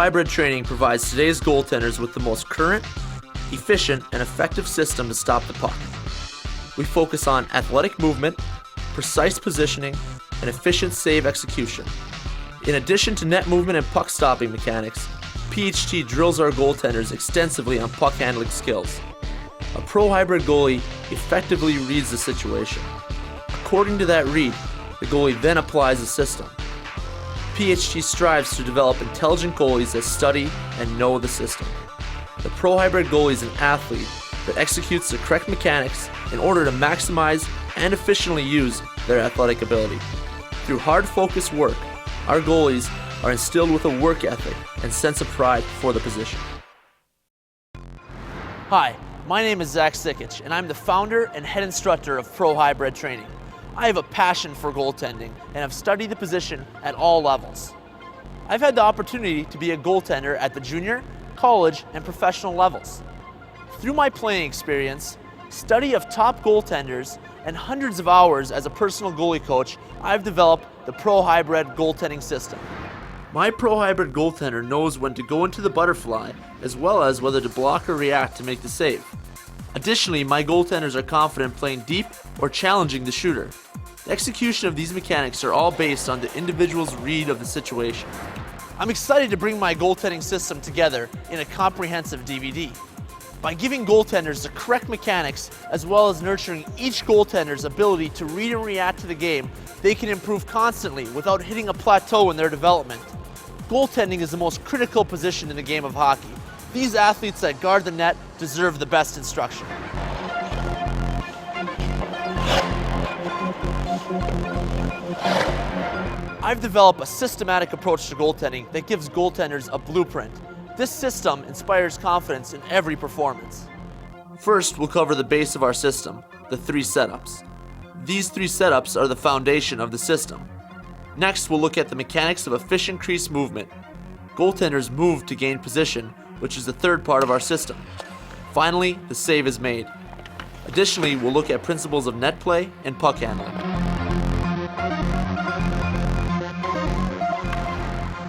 Hybrid training provides today's goaltenders with the most current, efficient, and effective system to stop the puck. We focus on athletic movement, precise positioning, and efficient save execution. In addition to net movement and puck stopping mechanics, PHT drills our goaltenders extensively on puck handling skills. A pro hybrid goalie effectively reads the situation. According to that read, the goalie then applies the system. PHT strives to develop intelligent goalies that study and know the system. The pro hybrid goalie is an athlete that executes the correct mechanics in order to maximize and efficiently use their athletic ability. Through hard focused work, our goalies are instilled with a work ethic and sense of pride for the position. Hi, my name is SIKICH, and I'm the founder and head instructor of Pro Hybrid Training. I have a passion for goaltending and have studied the position at all levels. I've had the opportunity to be a goaltender at the junior, college, and professional levels. Through my playing experience, study of top goaltenders, and hundreds of hours as a personal goalie coach, I've developed the Pro Hybrid goaltending system. My Pro Hybrid goaltender knows when to go into the butterfly, as well as whether to block or react to make the save. Additionally, my goaltenders are confident playing deep or challenging the shooter. The execution of these mechanics are all based on the individual's read of the situation. I'm excited to bring my goaltending system together in a comprehensive DVD. By giving goaltenders the correct mechanics, as well as nurturing each goaltender's ability to read and react to the game, they can improve constantly without hitting a plateau in their development. Goaltending is the most critical position in the game of hockey. These athletes that guard the net deserve the best instruction. I've developed a systematic approach to goaltending that gives goaltenders a blueprint. This system inspires confidence in every performance. First, we'll cover the base of our system, the 3 setups. These 3 setups are the foundation of the system. Next, we'll look at the mechanics of efficient crease movement. Goaltenders move to gain position, which is the 3rd part of our system. Finally, the save is made. Additionally, we'll look at principles of net play and puck handling.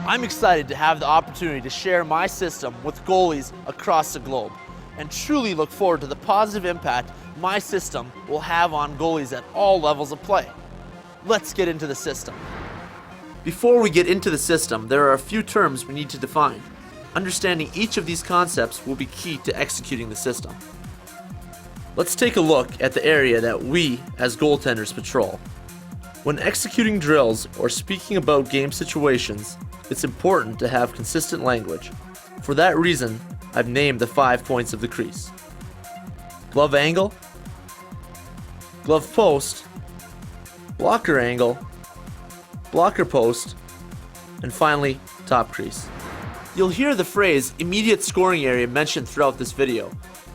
I'm excited to have the opportunity to share my system with goalies across the globe, and truly look forward to the positive impact my system will have on goalies at all levels of play. Let's get into the system. Before we get into the system, there are a few terms we need to define. Understanding each of these concepts will be key to executing the system. Let's take a look at the area that we, as goaltenders, patrol. When executing drills or speaking about game situations, it's important to have consistent language. For that reason, I've named the 5 points of the crease: glove angle, glove post, blocker angle, blocker post, and finally, top crease. You'll hear the phrase immediate scoring area mentioned throughout this video.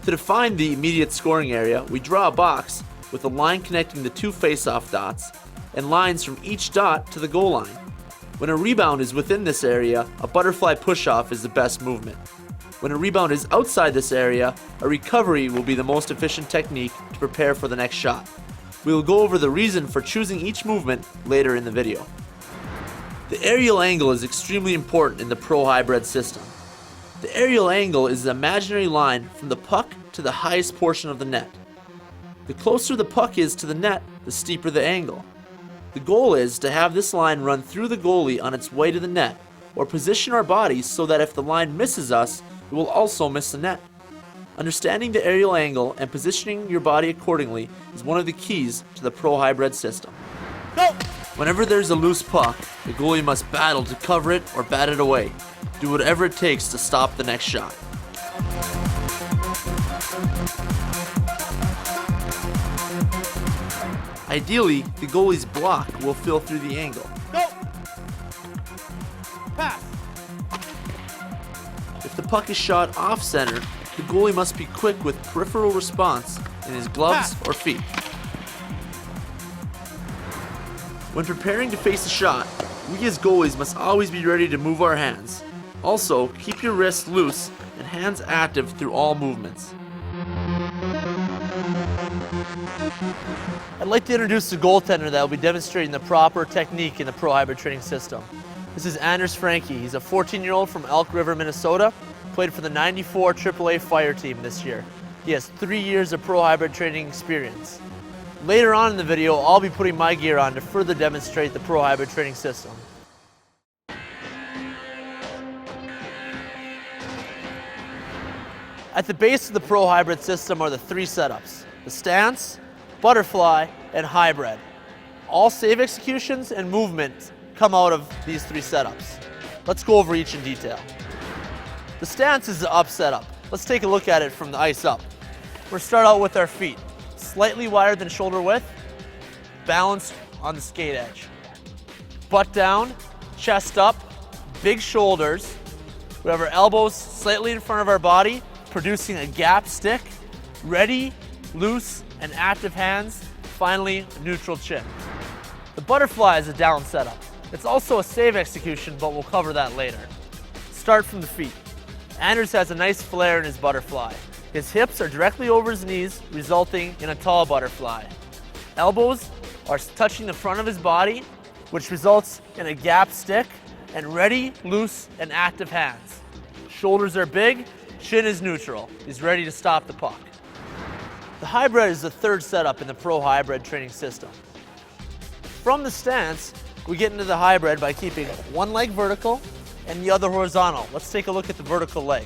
To define the immediate scoring area, we draw a box with a line connecting the 2 face-off dots and lines from each dot to the goal line. When a rebound is within this area, a butterfly push-off is the best movement. When a rebound is outside this area, a recovery will be the most efficient technique to prepare for the next shot. We will go over the reason for choosing each movement later in the video. The aerial angle is extremely important in the Pro Hybrid system. The aerial angle is the imaginary line from the puck to the highest portion of the net. The closer the puck is to the net, the steeper the angle. The goal is to have this line run through the goalie on its way to the net, or position our bodies so that if the line misses us, it will also miss the net. Understanding the aerial angle and positioning your body accordingly is one of the keys to the Pro Hybrid system. Go! Whenever there's a loose puck, the goalie must battle to cover it or bat it away. Do whatever it takes to stop the next shot. Ideally, the goalie's block will fill through the angle. Go! Pass! If the puck is shot off center, the goalie must be quick with peripheral response in his gloves or feet. When preparing to face a shot, we as goalies must always be ready to move our hands. Also, keep your wrists loose and hands active through all movements. I'd like to introduce the goaltender that will be demonstrating the proper technique in the Pro Hybrid training system. This is Anders Franke. He's a 14-year-old from Elk River, Minnesota. Played for the '94 AAA Fire team this year. He has 3 years of pro hybrid training experience. Later on in the video, I'll be putting my gear on to further demonstrate the pro hybrid training system. At the base of the pro hybrid system are the 3 setups: the stance, butterfly, and hybrid. All save executions and movement come out of these 3 setups. Let's go over each in detail. The stance is the up setup. Let's take a look at it from the ice up. We'll start out with our feet, slightly wider than shoulder width, balanced on the skate edge. Butt down, chest up, big shoulders. We have our elbows slightly in front of our body, producing a gap stick, ready, loose, and active hands. Finally, a neutral chin. The butterfly is a down setup. It's also a save execution, but we'll cover that later. Start from the feet. Anders has a nice flare in his butterfly. His hips are directly over his knees, resulting in a tall butterfly. Elbows are touching the front of his body, which results in a gap stick, and ready, loose, and active hands. Shoulders are big, chin is neutral. He's ready to stop the puck. The hybrid is the 3rd setup in the pro hybrid training system. From the stance, we get into the hybrid by keeping one leg vertical and the other horizontal. Let's take a look at the vertical leg.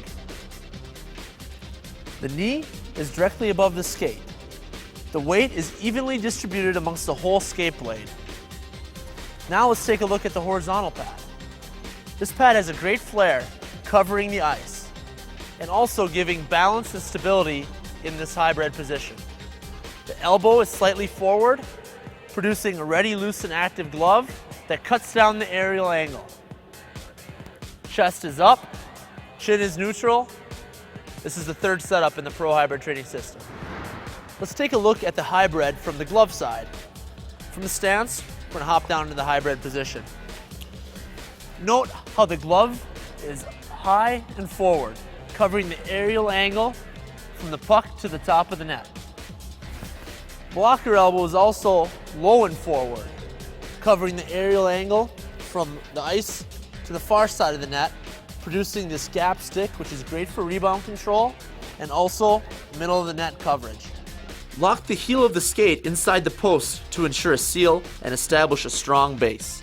The knee is directly above the skate. The weight is evenly distributed amongst the whole skate blade. Now let's take a look at the horizontal pad. This pad has a great flare covering the ice and also giving balance and stability in this hybrid position. The elbow is slightly forward, producing a ready, loose, and active glove that cuts down the aerial angle. Chest is up, chin is neutral. This is the 3rd setup in the pro hybrid training system. Let's take a look at the hybrid from the glove side. From the stance, we're going to hop down into the hybrid position. Note how the glove is high and forward, covering the aerial angle from the puck to the top of the net. Blocker elbow is also low and forward, covering the aerial angle from the ice to the far side of the net, producing this gap stick, which is great for rebound control and also middle of the net coverage. Lock the heel of the skate inside the post to ensure a seal and establish a strong base.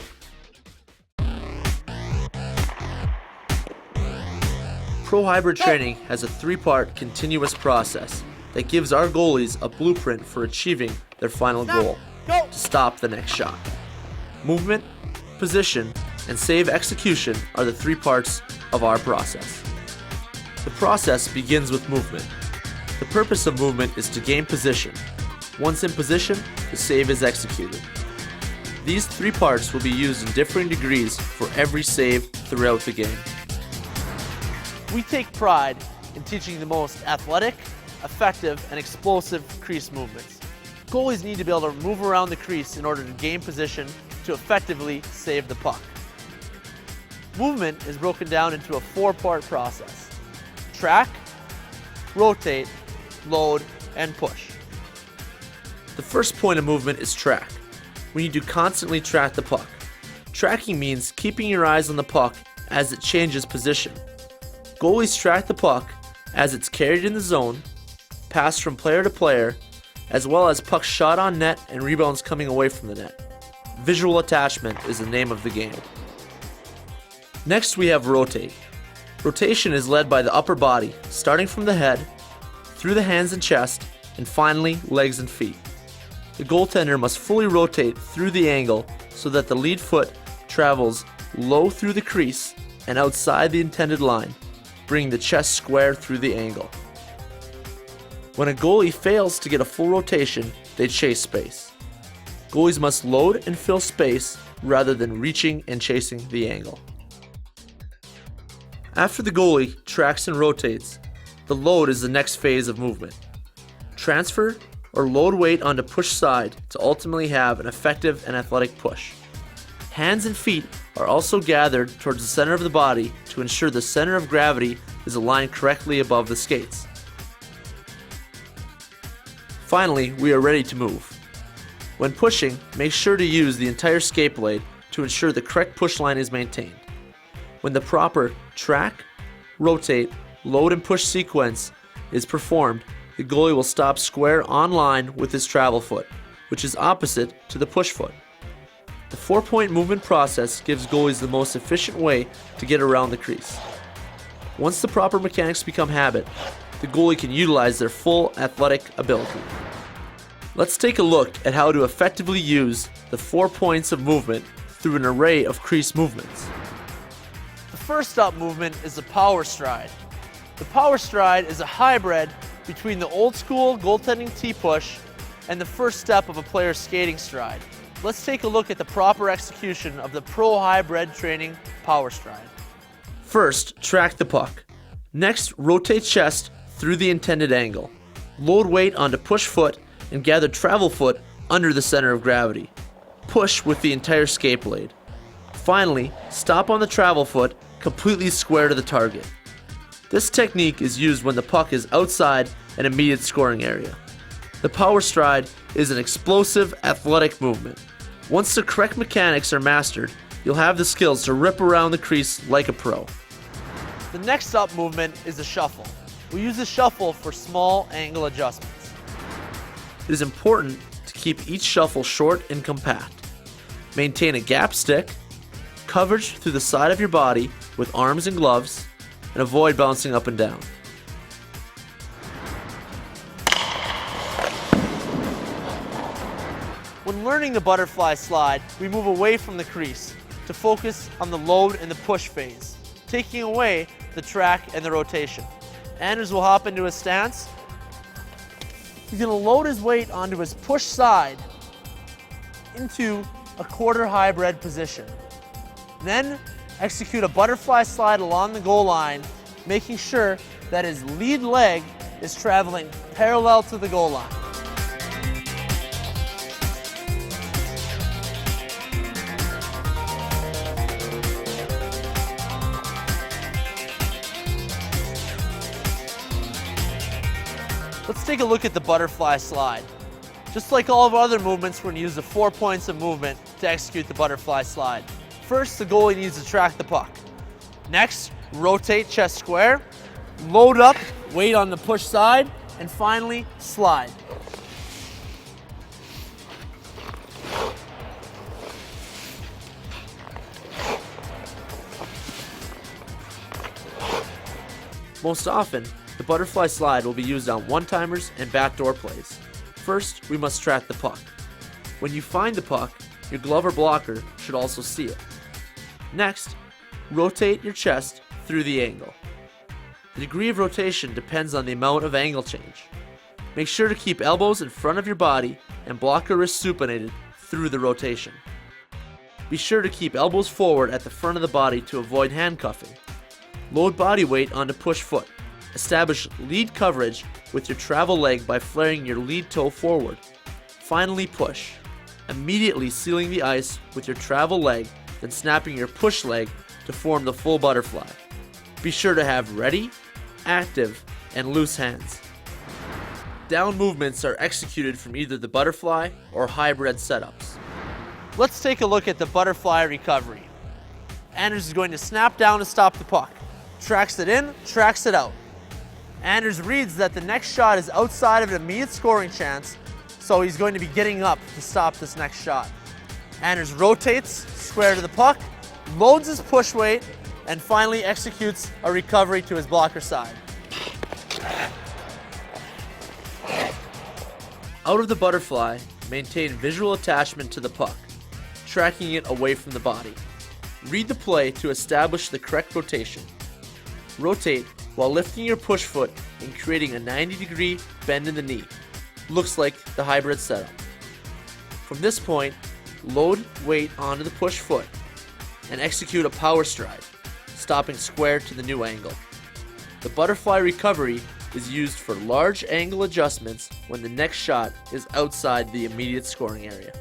Pro hybrid training has a 3-part continuous process that gives our goalies a blueprint for achieving their final goal, to stop the next shot. Movement, position, and save execution are the 3 parts of our process. The process begins with movement. The purpose of movement is to gain position. Once in position, the save is executed. These 3 parts will be used in differing degrees for every save throughout the game. We take pride in teaching the most athletic, effective, and explosive crease movements. Goalies need to be able to move around the crease in order to gain position to effectively save the puck. Movement is broken down into a 4-part process: track, rotate, load, and push. The first point of movement is track. We need to constantly track the puck. Tracking means keeping your eyes on the puck as it changes position. Goalies track the puck as it's carried in the zone, passed from player to player, as well as pucks shot on net and rebounds coming away from the net. Visual attachment is the name of the game. Next we have rotate. Rotation is led by the upper body, starting from the head, through the hands and chest, and finally legs and feet. The goaltender must fully rotate through the angle so that the lead foot travels low through the crease and outside the intended line, bringing the chest square through the angle. When a goalie fails to get a full rotation, they chase space. Goalies must load and fill space rather than reaching and chasing the angle. After the goalie tracks and rotates, the load is the next phase of movement. Transfer or load weight onto push side to ultimately have an effective and athletic push. Hands and feet are also gathered towards the center of the body to ensure the center of gravity is aligned correctly above the skates. Finally, we are ready to move. When pushing, make sure to use the entire skate blade to ensure the correct push line is maintained. When the proper track, rotate, load and push sequence is performed, the goalie will stop square on line with his travel foot, which is opposite to the push foot. The 4-point movement process gives goalies the most efficient way to get around the crease. Once the proper mechanics become habit, the goalie can utilize their full athletic ability. Let's take a look at how to effectively use the 4 points of movement through an array of crease movements. The first up movement is the power stride. The power stride is a hybrid between the old school goaltending T-push and the first step of a player's skating stride. Let's take a look at the proper execution of the pro hybrid training power stride. First, track the puck. Next, rotate chest through the intended angle. Load weight onto push foot and gather travel foot under the center of gravity. Push with the entire skate blade. Finally, stop on the travel foot completely square to the target. This technique is used when the puck is outside an immediate scoring area. The power stride is an explosive athletic movement. Once the correct mechanics are mastered, you'll have the skills to rip around the crease like a pro. The next up movement is the shuffle. We use the shuffle for small angle adjustments. It is important to keep each shuffle short and compact. Maintain a gap stick, coverage through the side of your body with arms and gloves, and avoid bouncing up and down. When learning the butterfly slide, we move away from the crease to focus on the load and the push phase, taking away the track and the rotation. Anders will hop into his stance. He's going to load his weight onto his push side into a quarter hybrid position. Then execute a butterfly slide along the goal line, making sure that his lead leg is traveling parallel to the goal line. Let's take a look at the butterfly slide. Just like all of our other movements, we're going to use the 4 points of movement to execute the butterfly slide. First, the goalie needs to track the puck. Next, rotate chest square, load up, weight on the push side, and finally, slide. Most often, the butterfly slide will be used on one-timers and backdoor plays. First, we must track the puck. When you find the puck, your glove or blocker should also see it. Next, rotate your chest through the angle. The degree of rotation depends on the amount of angle change. Make sure to keep elbows in front of your body and blocker wrists supinated through the rotation. Be sure to keep elbows forward at the front of the body to avoid handcuffing. Load body weight onto push foot. Establish lead coverage with your travel leg by flaring your lead toe forward. Finally, push. Immediately sealing the ice with your travel leg, then snapping your push leg to form the full butterfly. Be sure to have ready, active, and loose hands. Down movements are executed from either the butterfly or hybrid setups. Let's take a look at the butterfly recovery. Anders is going to snap down to stop the puck. Tracks it in, tracks it out. Anders reads that the next shot is outside of an immediate scoring chance, so he's going to be getting up to stop this next shot. Anders rotates square to the puck, loads his push weight, and finally executes a recovery to his blocker side. Out of the butterfly, maintain visual attachment to the puck, tracking it away from the body. Read the play to establish the correct rotation. Rotate while lifting your push foot and creating a 90-degree bend in the knee. Looks like the hybrid setup. From this point, load weight onto the push foot and execute a power stride, stopping square to the new angle. The butterfly recovery is used for large angle adjustments when the next shot is outside the immediate scoring area.